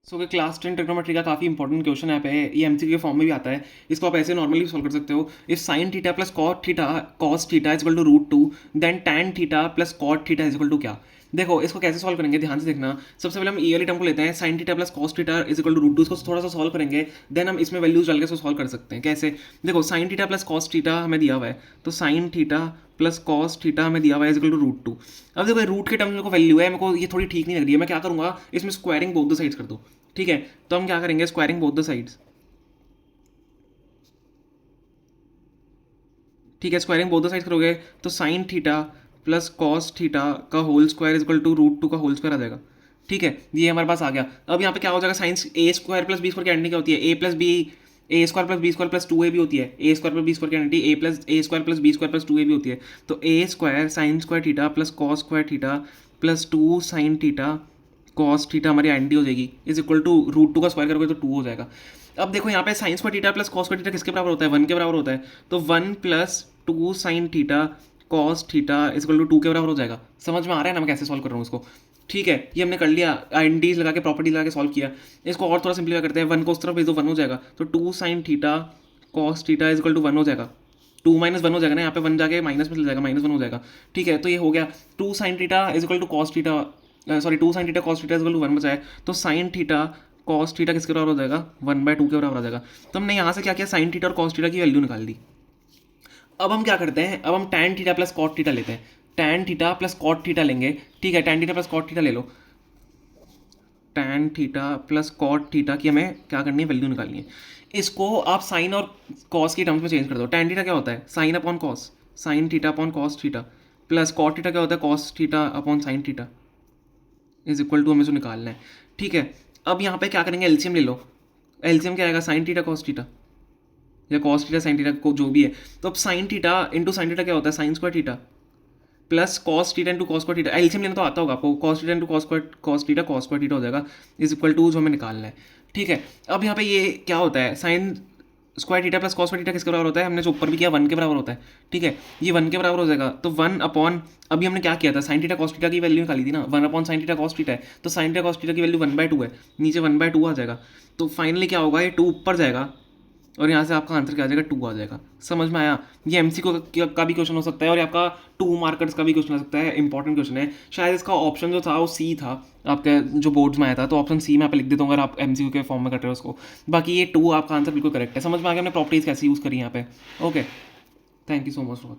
So class 10 trigonometry का काफ़ी important question है पे, ये एमसीक्यू के फॉर्म में भी आता है। इसको आप ऐसे नॉर्मली सॉल्व कर सकते हो। If sine theta plus cos theta is equal to root 2, then tan theta plus cot theta is equal to क्या। देखो इसको कैसे सॉल्व करेंगे, ध्यान से देखना। सबसे पहले हम ये वाली टर्म को लेते हैं, sine theta plus cos theta is equal to root 2। इसको थोड़ा सा सॉल्व करेंगे, देन हम इसमें वैल्यूज डाल के इसको सॉल्व कर सकते हैं। कैसे, देखो sign theta plus cos theta हमें दिया हुआ है, तो sine theta plus cos theta हमें दिया हुआ है इज इक्वल टू रूट 2। अब देखो रूट के टर्म में मेरे को वैल्यू है, मेरे को ये थोड़ी ठीक नहीं लग रही है। मैं क्या करूँगा, इसमें स्क्वायरिंग बोथ द साइड्स कर दो। ठीक है, तो हम क्या करेंगे, स्क्वायरिंग बोथ द साइड्स। ठीक है, स्क्वायरिंग बोथ द साइड्स करोगे तो sine theta plus cos theta का whole square is equal to root 2 का होल स्क्वायर आ जाएगा। ठीक है, ये हमारे पास आ गया। अब यहाँ पे क्या हो जाएगा, since A square plus B square की आइडेंटिटी क्या होती है, A plus B, A square plus B square plus 2 A B होती है। A square plus B square की identity A plus A square plus B square plus 2 A B होती है। तो A square sine square theta plus cos square theta plus 2 sine theta cos theta हमारी identity हो जाएगी, is equal to root 2 का square करोगे तो 2 हो जाएगा। अब देखो यहाँ पे sign square theta plus cos square theta किसके बराबर होता है, 1 के बराबर होता है। तो 1 plus 2 sine theta cos theta is equal to 2 के बराबर हो जाएगा। समझ में आ रहा है ना मैं कैसे सॉल्व कर रहा हूँ इसको। ठीक है, ये हमने कर लिया, आइडेंटिटीज लगा के प्रॉपर्टी लगा के सॉल्व किया। इसको और थोड़ा सिंपलीफाई करते हैं, 1 को उस तरफ भेज दो, 1 हो जाएगा। तो 2 sine theta cos theta is equal to 1 हो जाएगा। 2 माइनस 1 हो जाएगा ना, यहाँ पे 1 जाके माइनस में चल जाएगा, -1 हो जाएगा। ठीक है, तो ये हो गया 2 sine theta is equal to cos theta, sorry 2 sine theta cos theta is equal to 1 बचा है। तो साइन थीटा कॉस थीटा किसके बराबर हो जाएगा, 1/2 के बराबर आ जाएगा। तो हमने यहाँ से क्या किया, साइन थीटा और कॉस थीटा की वैल्यू निकाल दी। अब हम क्या करते हैं, अब हम tan theta plus cot theta लेते हैं। Tan theta plus cot theta लेंगे। ठीक है, tan theta plus cot theta ले लो। Tan theta plus cot theta की हमें क्या करनी है, वैल्यू निकालनी है। इसको आप साइन और कॉस की टर्म्स में चेंज कर दो। टैन थीटा क्या होता है, sine upon cos, sine theta upon cos theta, plus cot theta क्या होता है, cos theta upon sine theta is equal to, हमें इसको निकालना है। ठीक है, अब यहाँ पे क्या करेंगे, एलसीएम ले लो। एलसीएम क्या आएगा, साइन थीटा कॉस थीटा या कॉस थीटा साइन थीटा को जो भी है। तो अब sine theta into sine theta क्या होता है, sign square theta plus cos theta into cos square theta. LCM लेना तो आता होगा आपको, cos theta into cos square theta हो जाएगा, इज इक्वल टू जो हमें निकालना है। ठीक है, अब यहाँ पे ये क्या होता है, sign square theta plus cos square theta किसके बराबर होता है, हमने जो ऊपर भी किया 1 के बराबर होता है। ठीक है, ये 1 के बराबर हो जाएगा। तो 1 अपॉन, अभी हमने क्या किया था, साइन थीटा कॉस थीटा की वैल्यू निकाली थी ना, 1 upon sine theta cos theta है। तो साइन थीटा कॉस थीटा की वैल्यू 1/2 है, नीचे 1/2 आ जाएगा। तो फाइनली क्या होगा, ये 2 ऊपर जाएगा और यहाँ से आपका आंसर क्या आ जाएगा, 2 आ जाएगा। समझ में आया। ये एमसीक्यू का भी क्वेश्चन हो सकता है और आपका 2 मार्कर्स का भी क्वेश्चन हो सकता है। इंपॉर्टेंट क्वेश्चन है। शायद इसका ऑप्शन जो था वो सी था आपके जो बोर्ड्स में आया था, तो ऑप्शन सी में आप लिख देता हूँ अगर आप एमसीक्यू के फॉर्म में कर रहे हो उसको। बाकी ये 2 आपका आंसर बिल्कुल करेक्ट है। समझ में आ गया हमने प्रॉपर्टीज कैसे यूज़ करी यहाँ पे। Okay, thank you so much for watching.